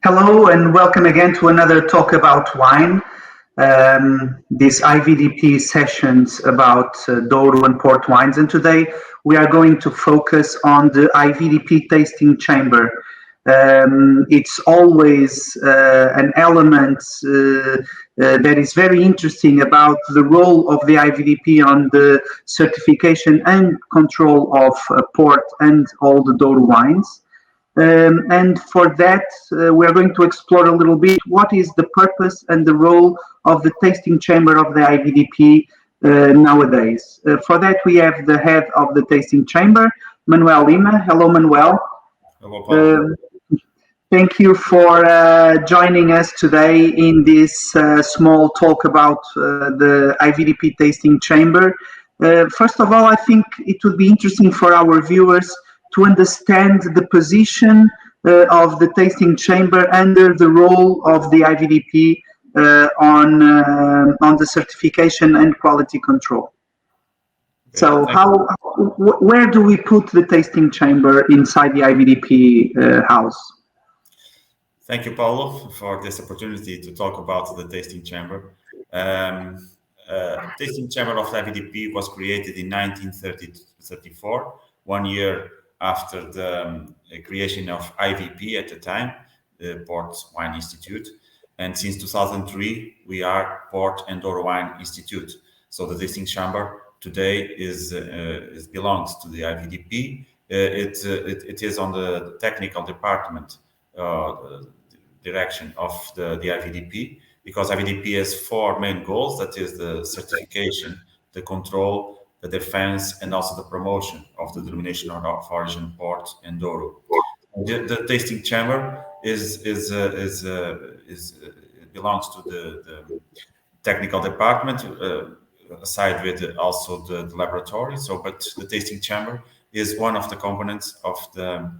Hello and welcome again to another talk about wine. These IVDP sessions about Douro and Porto wines, and today we are going to focus on the IVDP tasting chamber. It's always an element that is very interesting about the role of the IVDP on the certification and control of port and all the Douro wines. And for that, we're going to explore a little bit what is the purpose and the role of the tasting chamber of the IVDP nowadays. For that, we have the head of the tasting chamber, Manuel Lima. Hello, Manuel. Hello, Paulo. Thank you for joining us today in this small talk about the IVDP tasting chamber. First of all, I think it would be interesting for our viewers to understand the position of the tasting chamber under the role of the IVDP on the certification and quality control. So, where do we put the tasting chamber inside the IVDP house? Thank you, Paulo, for this opportunity to talk about the tasting chamber. Tasting chamber of IVDP was created in 1934, 1 year after the creation of IVP at the time, the Port Wine Institute. And since 2003, we are Port and Douro Wine Institute. So the tasting chamber today belongs to the IVDP. It is on the technical department direction of the IVDP, because IVDP has four main goals. That is the certification, the control, the defense, and also the promotion of the denomination of origin Port and Douro. The tasting chamber belongs to the technical department, aside with also the laboratory. But the tasting chamber is one of the components of the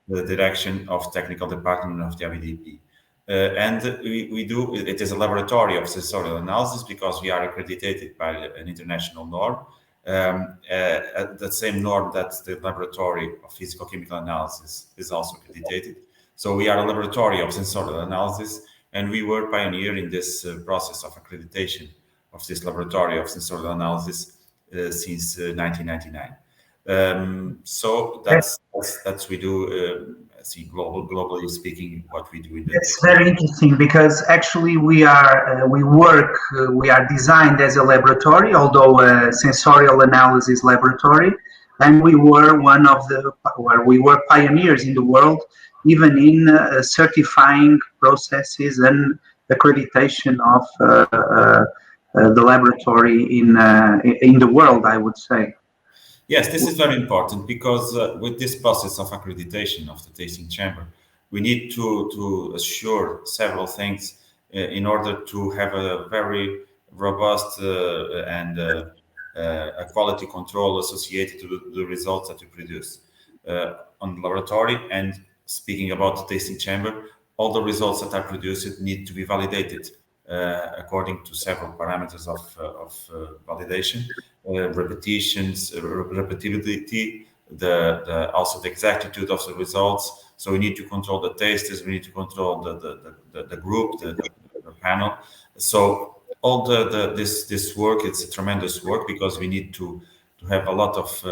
direction of technical department of the IVDP. And it is a laboratory of sensorial analysis because we are accredited by an international norm. The same norm that the laboratory of physical-chemical analysis is also accredited. So we are a laboratory of sensorial analysis, and we were pioneer in this process of accreditation of this laboratory of sensorial analysis since 1999. So that's we do. Globally speaking, what we do in the It's very interesting because actually we are designed as a laboratory, although a sensorial analysis laboratory, and we were we were pioneers in the world, even in certifying processes and accreditation of the laboratory in the world, I would say. Yes, this is very important because with this process of accreditation of the tasting chamber, we need to assure several things in order to have a very robust and a quality control associated to the results that we produce on the laboratory. And speaking about the tasting chamber, all the results that are produced need to be validated according to several parameters of validation. Repetitions, repetibility, also the exactitude of the results. So we need to control the tasters, we need to control the group, the panel. So all this work, it's a tremendous work because we need to have a lot of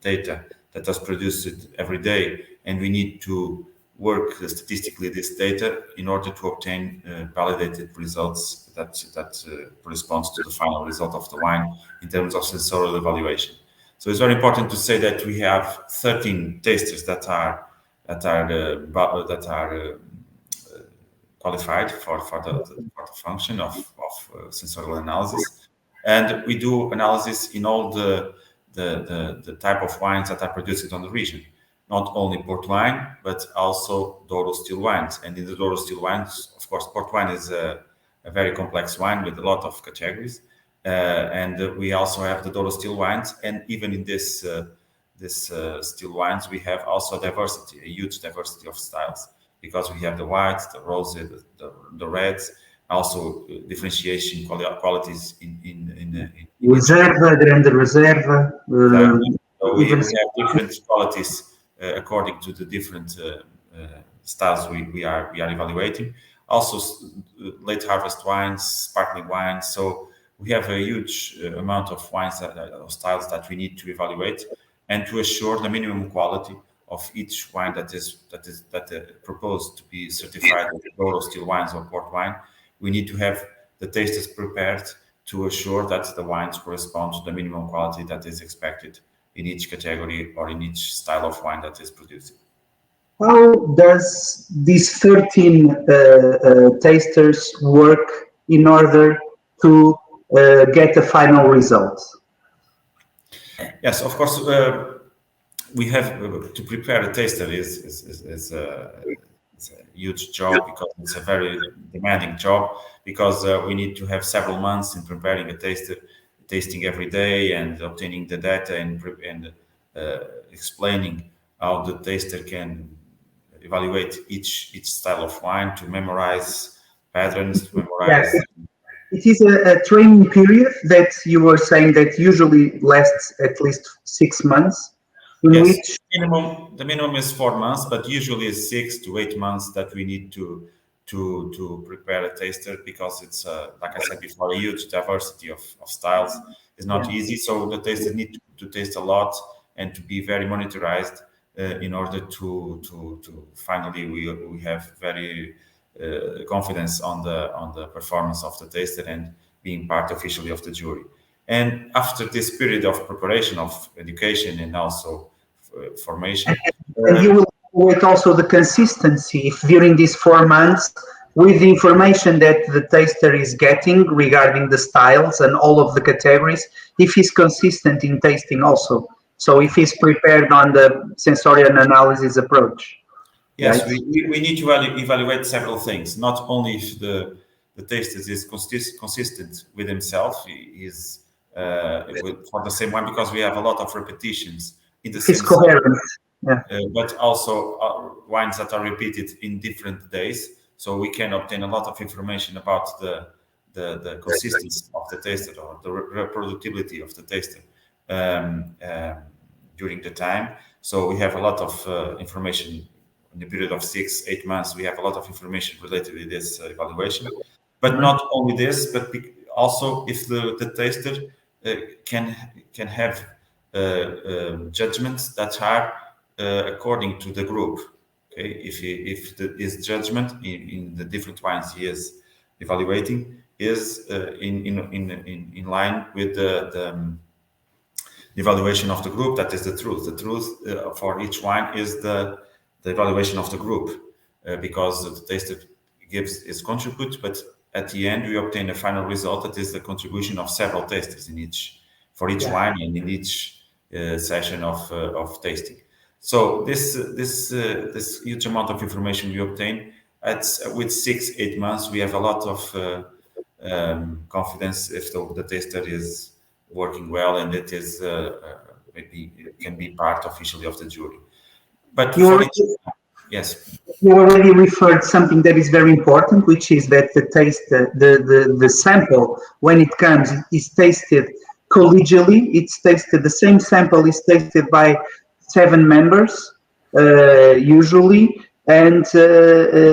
data that is produced every day, and we need to work statistically this data in order to obtain validated results that corresponds to the final result of the wine in terms of sensorial evaluation. So it's very important to say that we have 13 tasters that are qualified for the function of sensorial analysis, and we do analysis in all the type of wines that are produced on the region. Not only port wine, but also Douro still wines. And in the Douro still wines, of course, port wine is a very complex wine with a lot of categories. And we also have the Douro still wines. And even in this still wines, we have also diversity, a huge diversity of styles, because we have the whites, the roses, the reds, also differentiation qualities in Reserva, Grande Reserva. So we have different qualities according to the different styles we are evaluating. Also, late harvest wines, sparkling wines. So we have a huge amount of wines of styles that we need to evaluate, and to assure the minimum quality of each wine that proposed to be certified as Douro still wines or port wine. We need to have the tasters prepared to assure that the wines correspond to the minimum quality that is expected in each category or in each style of wine that is produced. How does these 13 tasters work in order to get a final result? Yes, of course. We have to prepare a taster is a huge job, because it's a very demanding job, because we need to have several months in preparing a taster, tasting every day and obtaining the data and explaining how the taster can evaluate each style of wine, to memorize patterns, to memorize. Yeah, it is a training period that you were saying that usually lasts at least 6 months, in Yes, which the minimum is 4 months, but usually it's 6 to 8 months that we need to prepare a taster, because it's like I said before, a huge diversity of styles. It's not easy, so the tasters need to taste a lot and to be very monitorized in order to finally we have very confidence on the performance of the taster and being part officially of the jury. And after this period of preparation, of education, and also formation, and you will evaluate also the consistency if during these 4 months, with the information that the taster is getting regarding the styles and all of the categories, if he's consistent in tasting also. So if he's prepared on the sensorial analysis approach. yes, right? we need to evaluate several things. Not only if the taster is consistent with himself, he is for the same one, because we have a lot of repetitions in the He's same coherent. Yeah. but also wines that are repeated in different days, so we can obtain a lot of information about the consistency of the taster, or the reproducibility of the taster during the time. So we have a lot of information in the period of 6-8 months. We have a lot of information related to this evaluation, but not only this, but also if the taster can have judgments that are according to the group. Okay, if his judgment in the different wines he is evaluating is in line with the evaluation of the group, that is the truth. The truth for each wine is the evaluation of the group, because the taster gives his contribute, but at the end we obtain a final result that is the contribution of several tasters for each wine and in each session of tasting. So this huge amount of information we obtain with 6-8 months, we have a lot of confidence if the taster is working well, and it is maybe it can be part officially of the jury. But yes. You already referred something that is very important, which is that the taste, the sample, when it comes, is tasted collegially. It's tasted, the same sample is tasted by 7 members, usually. And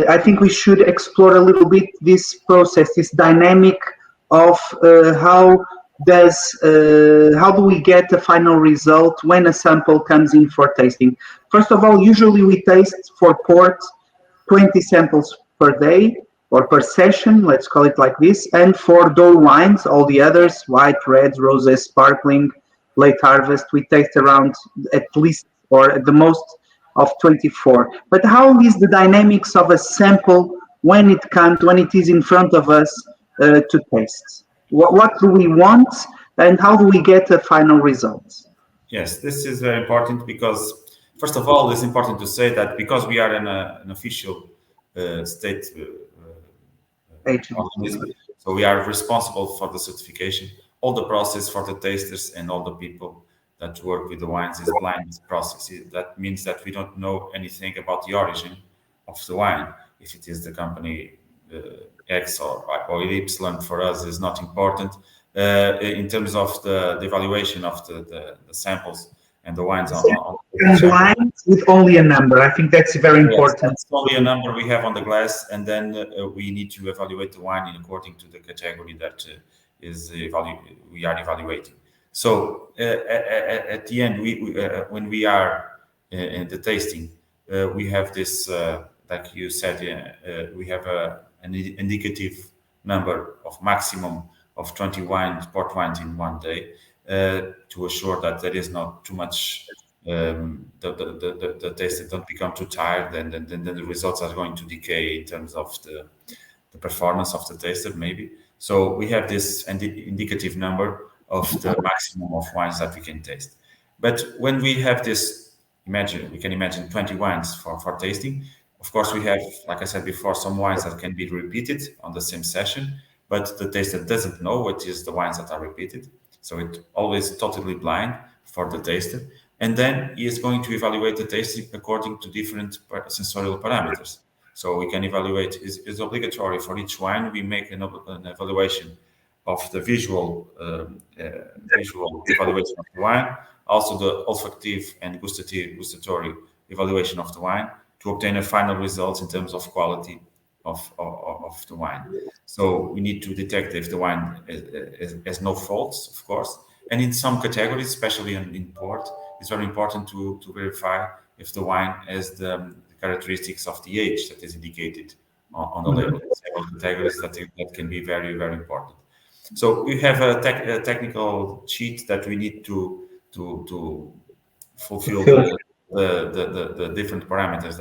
I think we should explore a little bit this process, this dynamic of how do we get a final result when a sample comes in for tasting. First of all, usually we taste for port 20 samples per day or per session, let's call it like this. And for Douro wines, all the others, white, red, rosé, sparkling, late harvest, we taste around at least or at the most of 24. But how is the dynamics of a sample when it is in front of us to taste? What do we want, and how do we get a final result? Yes, this is very important, because first of all, it's important to say that because we are an official state organism, so we are responsible for the certification. All the process for the tasters and all the people that work with the wines is blind process. That means that we don't know anything about the origin of the wine. If it is the company X or Y, for us is not important. In terms of the evaluation of the samples and the wines on And blind with only a number. I think that's very important. Yes, that's only a number we have on the glass, and then we need to evaluate the wine according to the category that we are evaluating. So at the end, when we are in the tasting, we have this, like you said, we have an indicative number of maximum of 20 port wines in one day, to assure that there is not too much. The taster don't become too tired, and then the results are going to decay in terms of the performance of the taster, maybe. So we have this indicative number of the maximum of wines that we can taste. But when we have this, we can imagine 20 wines for tasting. Of course, we have, like I said before, some wines that can be repeated on the same session, but the taster doesn't know what is the wines that are repeated. So it's always totally blind for the taster. And then he is going to evaluate the tasting according to different sensorial parameters. So we can evaluate, is obligatory for each wine. We make an evaluation of the visual evaluation of the wine, also the olfactive and gustatory evaluation of the wine, to obtain a final result in terms of quality of the wine. So we need to detect if the wine has no faults, of course. And in some categories, especially in port, it's very important to verify if the wine has the characteristics of the age that is indicated on the label. Several categories that can be very, very important. So we have a technical sheet that we need to fulfill the different parameters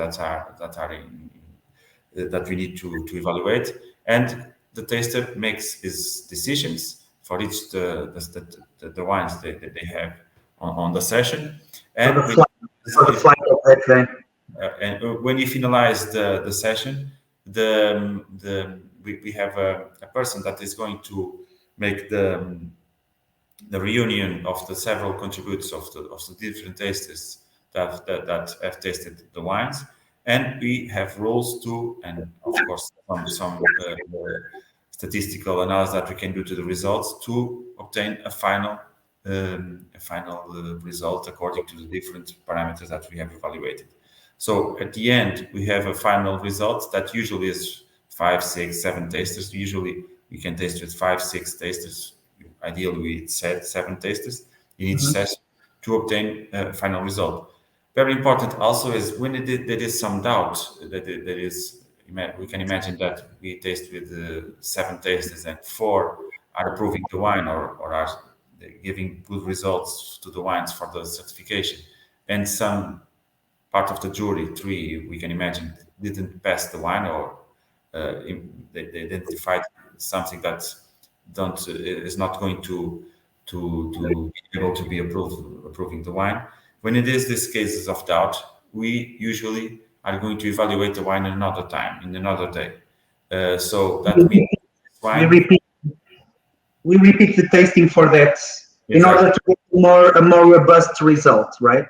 that we need to evaluate, and the taster makes his decisions for each the wines that they have on the session, and when you finalize the session, we have a person that is going to make the reunion of the several contributors of the different tasters that have tasted the wines, and we have rules too, and of course some statistical analysis that we can do to the results to obtain a final result according to the different parameters that we have evaluated. So at the end, we have a final result that usually is 5, 6, 7 tasters. Usually we can taste with 5, 6 tasters. Ideally, we set 7 tasters in each session to obtain a final result. Very important also is when there is some doubt that there is, we can imagine that we taste with 7 tasters and 4 are approving the wine or are giving good results to the wines for the certification, and some part of the jury, 3, we can imagine, didn't pass the wine, or they identified something that is not going to be able to be approving the wine. When it is these cases of doubt, we usually are going to evaluate the wine another time, in another day. So that means wine, we repeat the tasting for that in order to get a more robust result, right?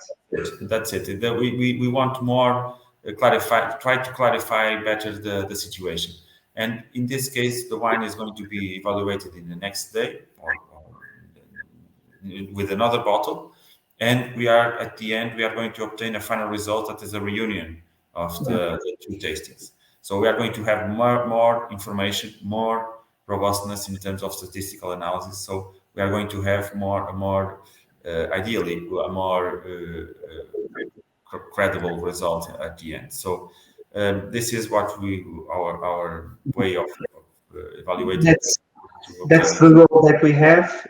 That's it. We want more try to clarify better the situation. And in this case, the wine is going to be evaluated in the next day or with another bottle. And we are at the end, we are going to obtain a final result that is a reunion of the 2 tastings. So we are going to have more information, more robustness in terms of statistical analysis. So we are going to have ideally a more credible result at the end. So this is what our way of evaluating. That's the role that we have.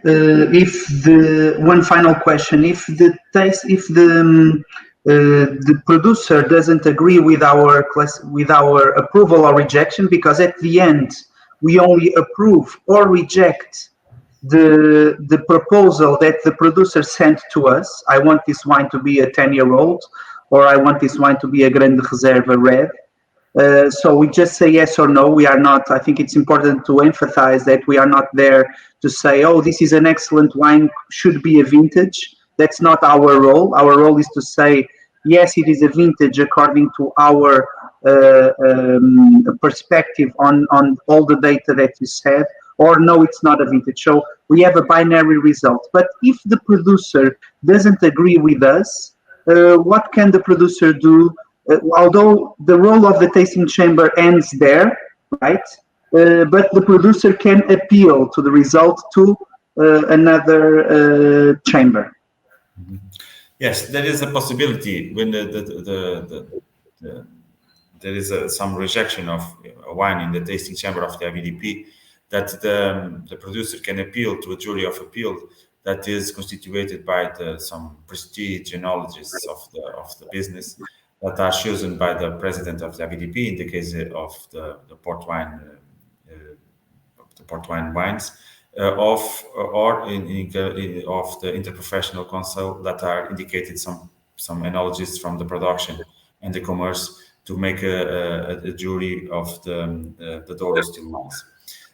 One final question: if the producer doesn't agree with our approval or rejection, because at the end we only approve or reject the proposal that the producer sent to us. I want this wine to be a 10-year-old, or I want this wine to be a Grande Reserva red. So we just say yes or no. We are not, I think it's important to emphasize that we are not there to say, oh, this is an excellent wine, should be a vintage. That's not our role. Our role is to say, yes, it is a vintage according to our perspective on all the data that you said, or no, it's not a vintage. So we have a binary result. But if the producer doesn't agree with us, what can the producer do? Although the role of the tasting chamber ends there, right? But the producer can appeal to the result to another chamber. Yes, there is a possibility when there is some rejection of a wine in the tasting chamber of the IVDP, that the producer can appeal to a jury of appeal that is constituted by some prestige enologists of the business that are chosen by the president of the IVDP in the case of the port wine, the port wine wines, of the interprofessional council that are indicated some enologists from the production and the commerce to make a jury of the Douro still wines.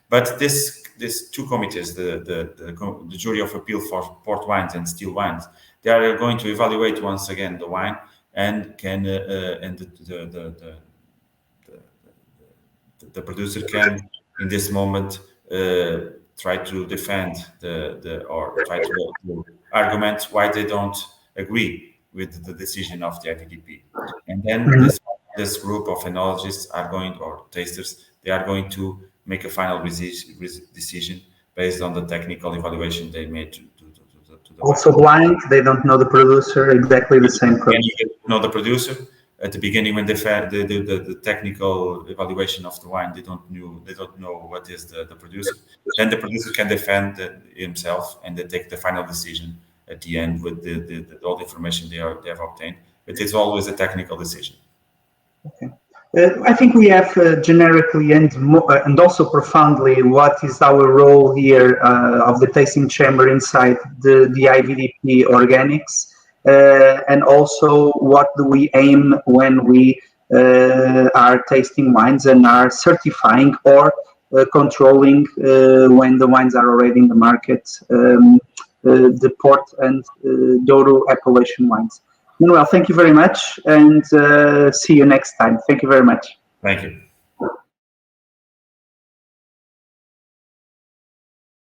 But these two committees, the jury of appeal for port wines and still wines, they are going to evaluate once again the wine and can and the producer can in this moment try to defend or try to argument why they don't agree with the decision of the IVDP. And then this group of enologists are going, or tasters, they are going to make a final decision based on the technical evaluation they made to the also wine. blind, they don't know the producer, exactly the same Can you know the producer? At the beginning, when they the technical evaluation of the wine, they don't know what is the producer. Then the producer can defend himself, and they take the final decision at the end with all the information they have obtained. But it's always a technical decision. Okay. I think we have generically and also profoundly what is our role here of the tasting chamber inside the IVDP organics. And also what do we aim when we are tasting wines and are certifying or controlling when the wines are already in the market, the port and Douro appellation wines. Manuel, thank you very much, and see you next time. Thank you very much. Thank you.